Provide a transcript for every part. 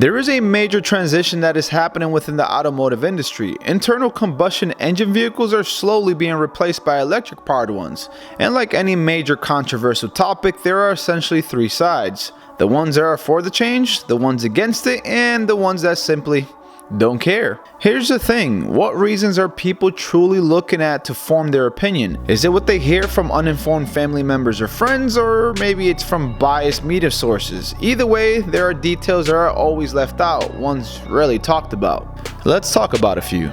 There is a major transition that is happening within the automotive industry. Internal combustion engine vehicles are slowly being replaced by electric powered ones. And like any major controversial topic, there are essentially three sides. The ones that are for the change, the ones against it, and the ones that simply don't care. Here's the thing, what reasons are people truly looking at to form their opinion? Is it what they hear from uninformed family members or friends, or maybe it's from biased media sources? Either way, there are details that are always left out, ones rarely talked about. Let's talk about a few.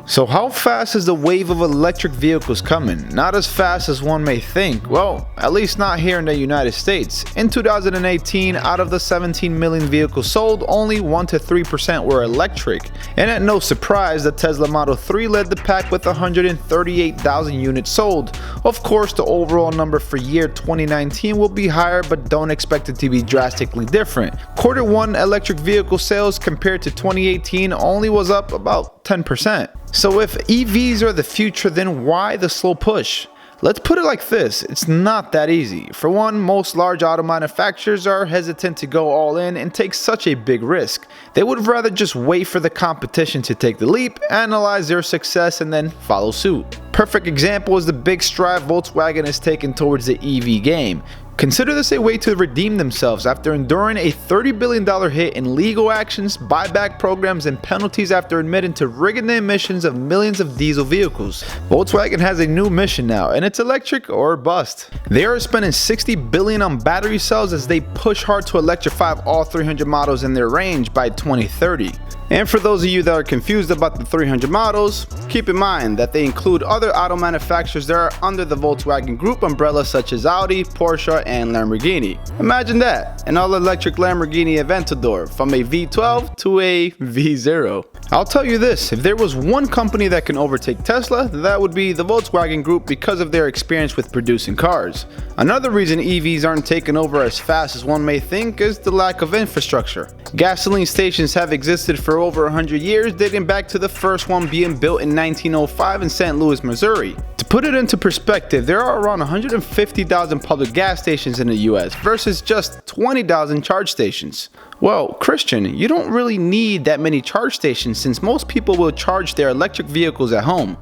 So how fast is the wave of electric vehicles coming? Not as fast as one may think. Well, at least not here in the United States. In 2018, out of the 17 million vehicles sold, only 1 to 3% were electric. And at no surprise, the Tesla Model 3 led the pack with 138,000 units sold. Of course, the overall number for year 2019 will be higher, but don't expect it to be drastically different. Quarter 1 electric vehicle sales compared to 2018 only was up about 10%. So if EVs are the future, then why the slow push? Let's put it like this, it's not that easy. For one, most large auto manufacturers are hesitant to go all in and take such a big risk. They would rather just wait for the competition to take the leap, analyze their success, and then follow suit. Perfect example is the big stride Volkswagen is taking towards the EV game. Consider this a way to redeem themselves after enduring a $30 billion hit in legal actions, buyback programs, and penalties after admitting to rigging the emissions of millions of diesel vehicles. Volkswagen has a new mission now, and it's electric or bust. They are spending $60 billion on battery cells as they push hard to electrify all 300 models in their range by 2030. And for those of you that are confused about the 300 models, keep in mind that they include other auto manufacturers that are under the Volkswagen Group umbrella such as Audi, Porsche, and Lamborghini. Imagine that, an all-electric Lamborghini Aventador from a V12 to a V0. I'll tell you this, if there was one company that can overtake Tesla, that would be the Volkswagen Group because of their experience with producing cars. Another reason EVs aren't taking over as fast as one may think is the lack of infrastructure. Gasoline stations have existed for over 100 years, dating back to the first one being built in 1905 in St. Louis, Missouri. To put it into perspective, there are around 150,000 public gas stations in the US versus just 20,000 charge stations. Well, Christian, you don't really need that many charge stations since most people will charge their electric vehicles at home.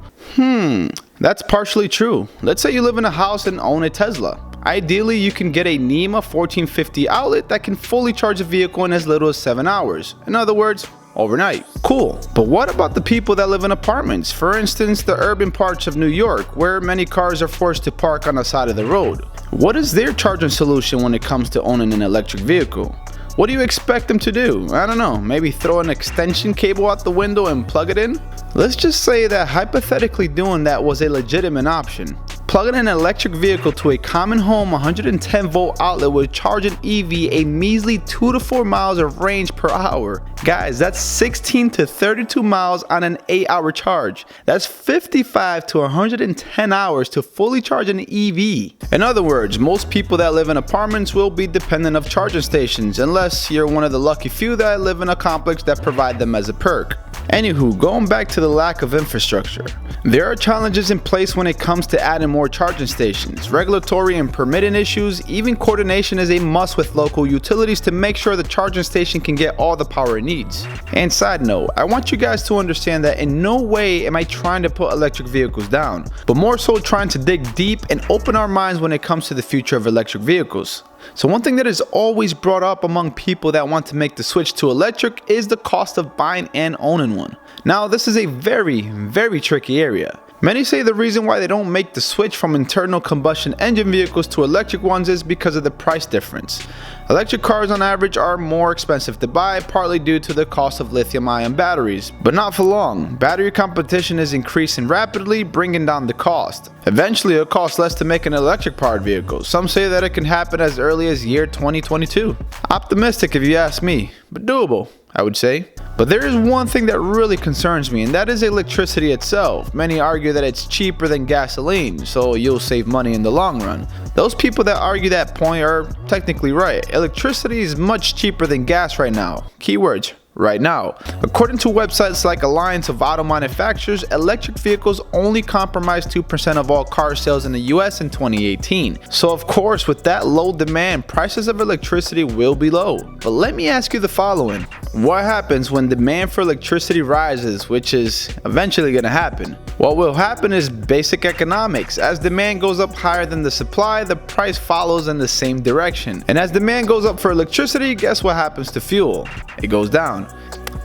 That's partially true. Let's say you live in a house and own a Tesla. Ideally, you can get a NEMA 1450 outlet that can fully charge a vehicle in as little as 7 hours. In other words, overnight. Cool. But what about the people that live in apartments? For instance, the urban parts of New York, where many cars are forced to park on the side of the road. What is their charging solution when it comes to owning an electric vehicle? What do you expect them to do? I don't know, maybe throw an extension cable out the window and plug it in? Let's just say that hypothetically doing that was a legitimate option. Plugging an electric vehicle to a common home 110 volt outlet would charge an EV a measly 2 to 4 miles of range per hour. Guys, that's 16 to 32 miles on an 8-hour charge. That's 55 to 110 hours to fully charge an EV. In other words, most people that live in apartments will be dependent of charging stations unless you're one of the lucky few that live in a complex that provide them as a perk. Anywho, going back to the lack of infrastructure. There are challenges in place when it comes to adding more charging stations. Regulatory and permitting issues, even coordination is a must with local utilities to make sure the charging station can get all the power it needs. And side note, I want you guys to understand that in no way am I trying to put electric vehicles down, but more so trying to dig deep and open our minds when it comes to the future of electric vehicles. So one thing that is always brought up among people that want to make the switch to electric is the cost of buying and owning one. Now this is a very tricky area. Many say the reason why they don't make the switch from internal combustion engine vehicles to electric ones is because of the price difference. Electric cars on average are more expensive to buy, partly due to the cost of lithium-ion batteries. But not for long. Battery competition is increasing rapidly, bringing down the cost. Eventually, it'll cost less to make an electric-powered vehicle. Some say that it can happen as early as year 2022. Optimistic if you ask me, but doable, I would say. But there is one thing that really concerns me, and that is electricity itself. Many argue that it's cheaper than gasoline, so you'll save money in the long run. Those people that argue that point are technically right. Electricity is much cheaper than gas right now. Keywords, right now. According to websites like Alliance of Auto Manufacturers, electric vehicles only comprise 2% of all car sales in the US in 2018. So of course, with that low demand, prices of electricity will be low. But let me ask you the following. What happens when demand for electricity rises, which is eventually going to happen? What will happen is basic economics. As demand goes up higher than the supply, the price follows in the same direction. And as demand goes up for electricity, guess what happens to fuel? It goes down.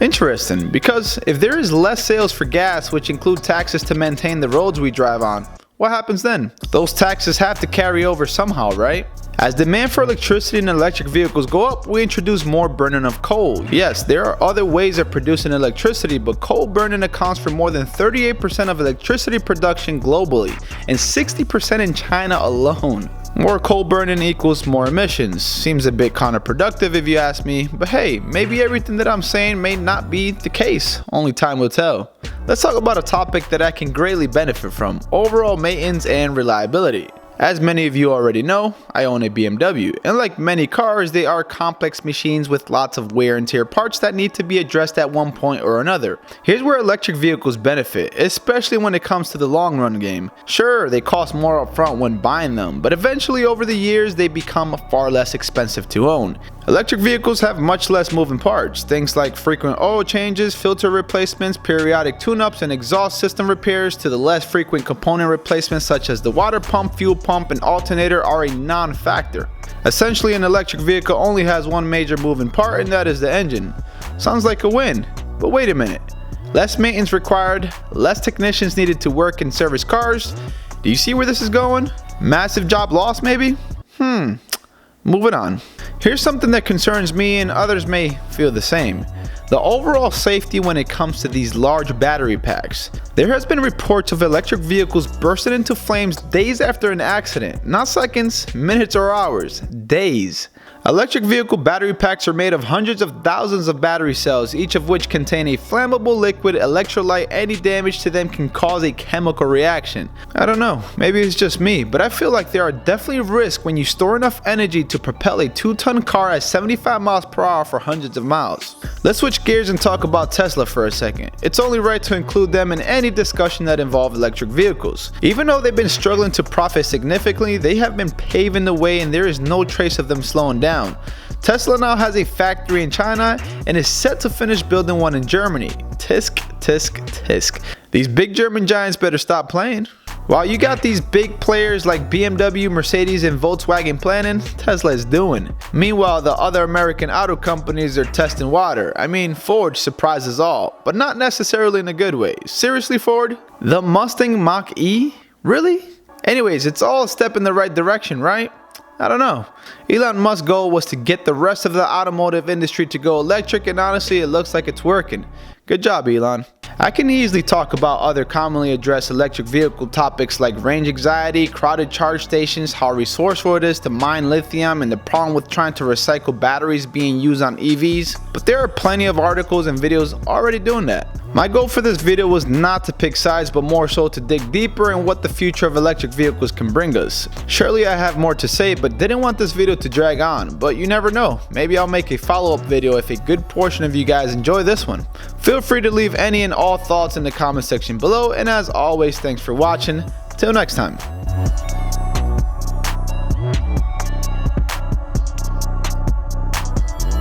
Interesting, because if there is less sales for gas, which include taxes to maintain the roads we drive on, what happens then? Those taxes have to carry over somehow, right? As demand for electricity and electric vehicles go up, we introduce more burning of coal. Yes, there are other ways of producing electricity, but coal burning accounts for more than 38% of electricity production globally, and 60% in China alone. More coal burning equals more emissions. Seems a bit counterproductive if you ask me, but hey, maybe everything that I'm saying may not be the case. Only time will tell. Let's talk about a topic that I can greatly benefit from: overall maintenance and reliability. As many of you already know, I own a BMW, and like many cars, they are complex machines with lots of wear and tear parts that need to be addressed at one point or another. Here's where electric vehicles benefit, especially when it comes to the long run game. Sure, they cost more upfront when buying them, but eventually over the years they become far less expensive to own. Electric vehicles have much less moving parts, things like frequent oil changes, filter replacements, periodic tune-ups, and exhaust system repairs, to the less frequent component replacements such as the water pump, fuel pump, and alternator are a non-factor. Essentially, an electric vehicle only has one major moving part, and that is the engine. Sounds like a win, but wait a minute. Less maintenance required, less technicians needed to work and service cars. Do you see where this is going? Massive job loss maybe? Moving on. Here's something that concerns me, and others may feel the same: the overall safety when it comes to these large battery packs. There has been reports of electric vehicles bursting into flames days after an accident, not seconds, minutes, or hours, days. Electric vehicle battery packs are made of hundreds of thousands of battery cells, each of which contain a flammable liquid electrolyte. Any damage to them can cause a chemical reaction. I don't know, maybe it's just me, but I feel like there are definitely risks when you store enough energy to propel a 2-ton car at 75 miles per hour for hundreds of miles. Let's switch gears and talk about Tesla for a second. It's only right to include them in any discussion that involves electric vehicles. Even though they've been struggling to profit significantly, they have been paving the way, and there is no trace of them slowing down. Tesla now has a factory in China and is set to finish building one in Germany. Tisk, tisk, tisk. These big German giants better stop playing. While you got these big players like BMW, Mercedes, and Volkswagen planning, Tesla is doing. Meanwhile, the other American auto companies are testing water. I mean, Ford surprises all, but not necessarily in a good way. Seriously, Ford? The Mustang Mach-E? Really? Anyways, it's all a step in the right direction, right? I don't know. Elon Musk's goal was to get the rest of the automotive industry to go electric, and honestly, it looks like it's working. Good job, Elon. I can easily talk about other commonly addressed electric vehicle topics like range anxiety, crowded charge stations, how resourceful it is to mine lithium, and the problem with trying to recycle batteries being used on EVs, but there are plenty of articles and videos already doing that. My goal for this video was not to pick sides, but more so to dig deeper in what the future of electric vehicles can bring us. Surely I have more to say, but didn't want this video to drag on, but you never know. Maybe I'll make a follow-up video if a good portion of you guys enjoy this one. Feel free to leave any and all thoughts in the comment section below, and as always, thanks for watching. Till next time.